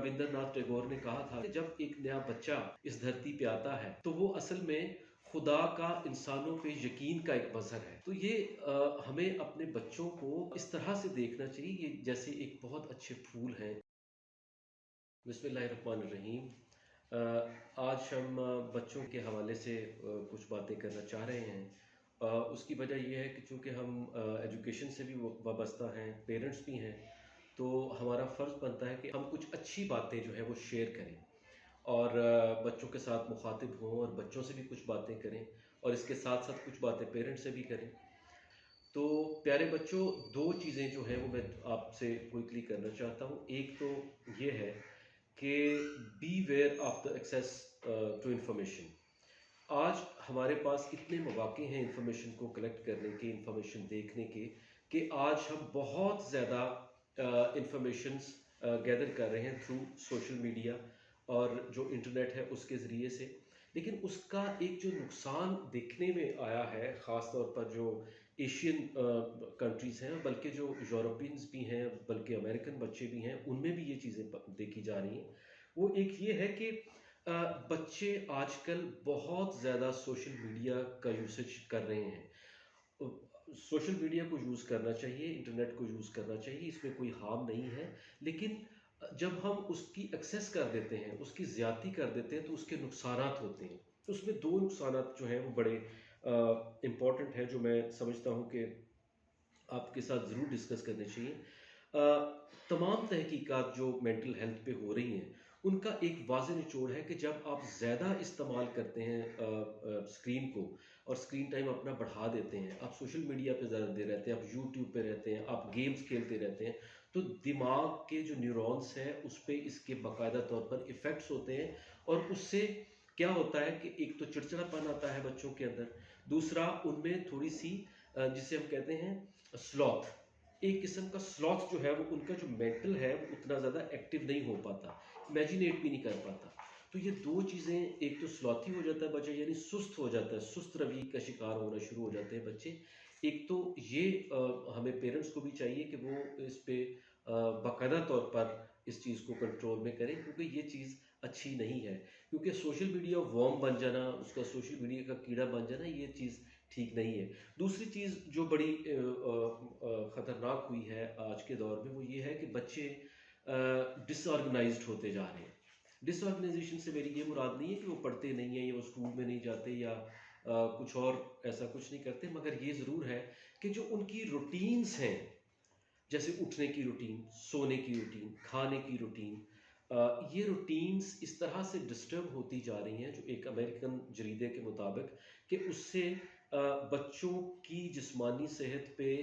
رابندر ناتھ ٹیگور نے کہا تھا کہ جب ایک نیا بچہ اس دھرتی پہ آتا ہے تو وہ اصل میں خدا کا انسانوں پہ یقین کا ایک مظہر ہے. تو یہ ہمیں اپنے بچوں کو اس طرح سے دیکھنا چاہیے، یہ جیسے ایک بہت اچھے پھول ہیں. بسم اللہ الرحمن الرحیم. آج ہم بچوں کے حوالے سے کچھ باتیں کرنا چاہ رہے ہیں. اس کی وجہ یہ ہے کہ چونکہ ہم ایجوکیشن سے بھی وابستہ ہیں، پیرنٹس بھی ہیں، تو ہمارا فرض بنتا ہے کہ ہم کچھ اچھی باتیں جو ہے وہ شیئر کریں اور بچوں کے ساتھ مخاطب ہوں اور بچوں سے بھی کچھ باتیں کریں اور اس کے ساتھ ساتھ کچھ باتیں پیرنٹس سے بھی کریں. تو پیارے بچوں، دو چیزیں جو ہیں وہ میں آپ سے کوئکلی کرنا چاہتا ہوں. ایک تو یہ ہے کہ be aware of the access to information. آج ہمارے پاس اتنے مواقع ہیں انفارمیشن کو کلیکٹ کرنے کے، انفارمیشن دیکھنے کے، کہ آج ہم بہت زیادہ انفارمیشنس گیدر کر رہے ہیں تھرو سوشل میڈیا اور جو انٹرنیٹ ہے اس کے ذریعے سے. لیکن اس کا ایک جو نقصان دیکھنے میں آیا ہے، خاص طور پر جو ایشین کنٹریز ہیں، بلکہ جو یورپینز بھی ہیں، بلکہ امریکن بچے بھی ہیں، ان میں بھی یہ چیزیں دیکھی جا رہی ہیں. وہ ایک یہ ہے کہ بچے آج کل بہت زیادہ سوشل میڈیا کا یوسیج کر رہے ہیں. سوشل میڈیا کو یوز کرنا چاہیے، انٹرنیٹ کو یوز کرنا چاہیے، اس میں کوئی ہارم نہیں ہے. لیکن جب ہم اس کی ایکسیس کر دیتے ہیں، اس کی زیادتی کر دیتے ہیں، تو اس کے نقصانات ہوتے ہیں. اس میں دو نقصانات جو ہیں وہ بڑے امپورٹنٹ ہیں، جو میں سمجھتا ہوں کہ آپ کے ساتھ ضرور ڈسکس کرنے چاہیے. تمام تحقیقات جو مینٹل ہیلتھ پہ ہو رہی ہیں، ان کا ایک واضح نچوڑ ہے کہ جب آپ زیادہ استعمال کرتے ہیں اسکرین کو اور اسکرین ٹائم اپنا بڑھا دیتے ہیں، آپ سوشل میڈیا پہ زیادہ دیر رہتے ہیں، آپ یوٹیوب پہ رہتے ہیں، آپ گیمز کھیلتے رہتے ہیں، تو دماغ کے جو نیورونس ہیں اس پہ اس کے باقاعدہ طور پر ایفیکٹس ہوتے ہیں. اور اس سے کیا ہوتا ہے کہ ایک تو چڑچڑا پن آتا ہے بچوں کے اندر، دوسرا ان میں تھوڑی سی جسے ہم کہتے ہیں سلوتھ، ایک قسم کا سلوتھ جو ہے، وہ ان کا جو مینٹل ہے وہ اتنا زیادہ ایکٹیو نہیں ہو پاتا، امیجینیٹ بھی نہیں کر پاتا. تو یہ دو چیزیں، ایک تو سلوتھی ہو جاتا ہے بچہ، یعنی سست ہو جاتا ہے، سست روی کا شکار ہونا شروع ہو جاتے ہیں بچے. ایک تو یہ ہمیں پیرنٹس کو بھی چاہیے کہ وہ اس پہ باقاعدہ طور پر اس چیز کو کنٹرول میں کریں، کیونکہ یہ چیز اچھی نہیں ہے. کیونکہ سوشل میڈیا ورم بن جانا، اس کا سوشل میڈیا کا کیڑا بن جانا، یہ چیز ٹھیک نہیں ہے. دوسری چیز جو بڑی خطرناک ہوئی ہے آج کے دور میں، وہ یہ ہے کہ بچے ڈس آرگنائزڈ ہوتے جا رہے ہیں. ڈس آرگنائزیشن سے میری یہ مراد نہیں ہے کہ وہ پڑھتے نہیں ہیں یا وہ اسکول میں نہیں جاتے یا کچھ اور ایسا کچھ نہیں کرتے، مگر یہ ضرور ہے کہ جو ان کی روٹینز ہیں، جیسے اٹھنے کی روٹین، سونے کی روٹین، کھانے کی روٹین، یہ روٹینز اس طرح سے ڈسٹرب ہوتی جا رہی ہیں، جو ایک امریکن جریدے کے مطابق، کہ اس سے بچوں کی جسمانی صحت پہ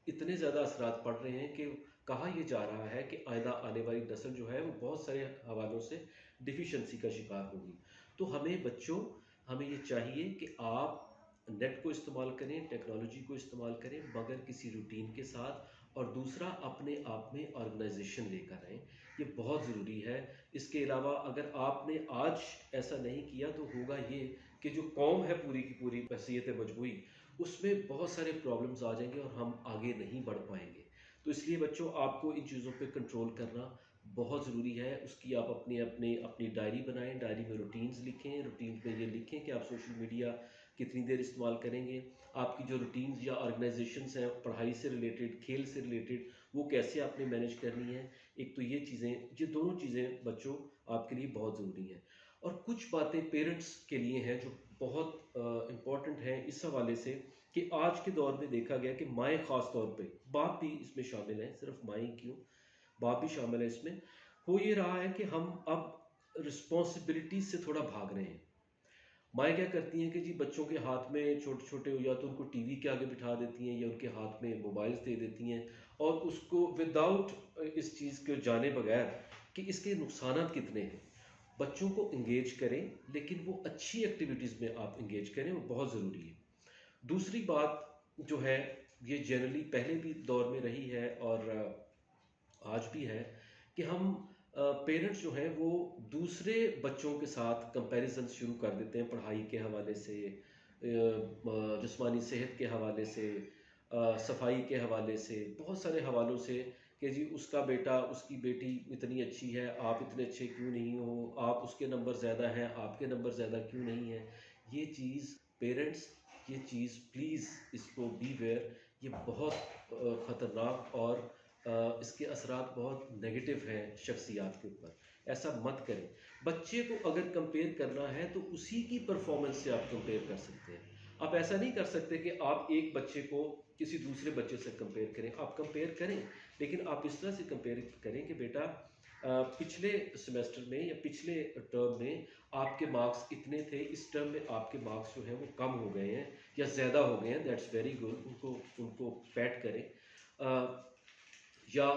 اتنے زیادہ اثرات پڑ رہے ہیں کہ کہا یہ جا رہا ہے کہ آئندہ آنے والی نسل جو ہے وہ بہت سارے حوالوں سے ڈیفیشنسی کا شکار ہوگی. تو ہمیں یہ چاہیے کہ آپ نیٹ کو استعمال کریں، ٹیکنالوجی کو استعمال کریں، مگر کسی روٹین کے ساتھ، اور دوسرا اپنے آپ میں آرگنائزیشن لے کر آئیں. یہ بہت ضروری ہے. اس کے علاوہ اگر آپ نے آج ایسا نہیں کیا تو ہوگا یہ کہ جو قوم ہے پوری کی پوری بحیثیت مجموعی، اس میں بہت سارے پرابلمز آ جائیں گے اور ہم آگے نہیں بڑھ پائیں گے. تو اس لیے بچوں، آپ کو ان چیزوں پہ کنٹرول کرنا بہت ضروری ہے. اس کی آپ اپنی ڈائری بنائیں، ڈائری میں روٹینز لکھیں، روٹینز میں یہ لکھیں کہ آپ سوشل میڈیا کتنی دیر استعمال کریں گے، آپ کی جو روٹینز یا آرگنائزیشنز ہیں پڑھائی سے ریلیٹڈ، کھیل سے ریلیٹڈ، وہ کیسے آپ نے مینیج کرنی ہے. ایک تو یہ دونوں چیزیں بچوں آپ کے لیے بہت ضروری ہیں. اور کچھ باتیں پیرنٹس کے لیے ہیں جو بہت امپورٹنٹ ہیں اس حوالے سے کہ آج کے دور میں دیکھا گیا کہ مائیں، خاص طور پہ باپ بھی اس میں شامل ہیں، صرف مائیں کیوں، باپ بھی شامل ہے اس میں. ہو یہ رہا ہے کہ ہم اب رسپانسبلٹی سے تھوڑا بھاگ رہے ہیں. مائیں کیا کرتی ہیں کہ جی بچوں کے ہاتھ میں چھوٹے چھوٹے ہو، یا تو ان کو ٹی وی کے آگے بٹھا دیتی ہیں یا ان کے ہاتھ میں موبائلز دے دیتی ہیں، اور اس کو وداؤٹ اس چیز کے جانے بغیر کہ اس کے نقصانات کتنے ہیں. بچوں کو انگیج کریں، لیکن وہ اچھی ایکٹیویٹیز میں آپ انگیج کریں، وہ بہت ضروری ہے. دوسری بات جو ہے، یہ جنرلی پہلے بھی دور میں رہی ہے اور آج بھی ہے، کہ ہم پیرنٹس جو ہیں وہ دوسرے بچوں کے ساتھ کمپیریزن شروع کر دیتے ہیں، پڑھائی کے حوالے سے، جسمانی صحت کے حوالے سے، صفائی کے حوالے سے، بہت سارے حوالوں سے، کہ جی اس کا بیٹا اس کی بیٹی اتنی اچھی ہے، آپ اتنے اچھے کیوں نہیں ہو، آپ اس کے نمبر زیادہ ہیں آپ کے نمبر زیادہ کیوں نہیں ہیں. یہ چیز پیرنٹس، یہ چیز پلیز اس کو بی ویئر. یہ بہت خطرناک اور اس کے اثرات بہت نگیٹو ہیں شخصیات کے اوپر. ایسا مت کریں. بچے کو اگر کمپیئر کرنا ہے تو اسی کی پرفارمنس سے آپ کمپیئر کر سکتے ہیں. آپ ایسا نہیں کر سکتے کہ آپ ایک بچے کو کسی دوسرے بچے سے کمپیئر کریں. آپ کمپیئر کریں لیکن آپ اس طرح سے کمپیئر کریں کہ بیٹا پچھلے سیمیسٹر میں یا پچھلے ٹرم میں آپ کے مارکس اتنے تھے، اس ٹرم میں آپ کے مارکس جو ہیں وہ کم ہو گئے ہیں یا زیادہ ہو گئے ہیں. That's very good. ان کو پیٹ کریں. یا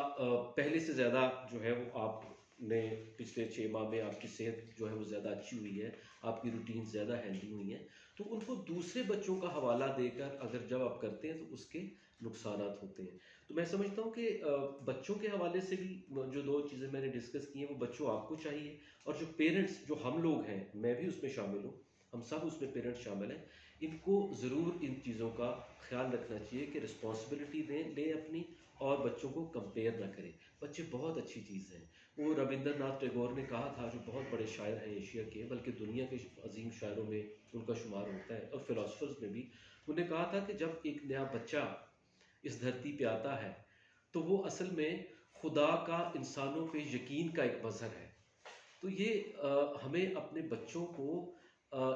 پہلے سے زیادہ جو ہے وہ آپ نے پچھلے 6 ماہ میں آپ کی صحت جو ہے وہ زیادہ اچھی ہوئی ہے، آپ کی روٹین زیادہ ہیلدی ہوئی ہیں. تو ان کو دوسرے بچوں کا حوالہ دے کر اگر جب آپ کرتے ہیں تو اس کے نقصانات ہوتے ہیں. تو میں سمجھتا ہوں کہ بچوں کے حوالے سے بھی جو 2 چیزیں میں نے ڈسکس کی ہیں وہ بچوں آپ کو چاہیے، اور جو پیرنٹس جو ہم لوگ ہیں، میں بھی اس میں شامل ہوں، ہم سب اس میں پیرنٹس شامل ہیں، ان کو ضرور ان چیزوں کا خیال رکھنا چاہیے کہ رسپانسبلٹی لیں اپنی، اور بچوں کو کمپیئر نہ کریں. بچے بہت اچھی چیز ہیں. وہ رابندر ناتھ ٹیگور نے کہا تھا، جو بہت بڑے شاعر ہیں ایشیا کے بلکہ دنیا کے عظیم شاعروں میں ان کا شمار ہوتا ہے، اور فلاسفرز میں بھی. انہوں نے کہا تھا کہ جب ایک نیا بچہ اس دھرتی پہ آتا ہے تو وہ اصل میں خدا کا انسانوں پہ یقین کا ایک مظہر ہے. تو یہ ہمیں اپنے بچوں کو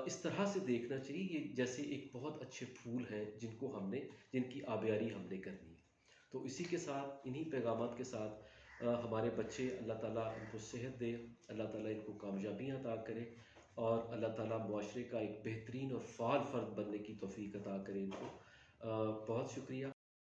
اس طرح سے دیکھنا چاہیے، یہ جیسے ایک بہت اچھے پھول ہیں جن کی آبیاری ہم نے کرنی ہے. تو اسی کے ساتھ، انہی پیغامات کے ساتھ ہمارے بچے، اللہ تعالیٰ ان کو صحت دے، اللہ تعالیٰ ان کو کامیابیاں عطا کرے، اور اللہ تعالیٰ معاشرے کا ایک بہترین اور فعال فرد بننے کی توفیق عطا کرے ان کو. بہت شکریہ.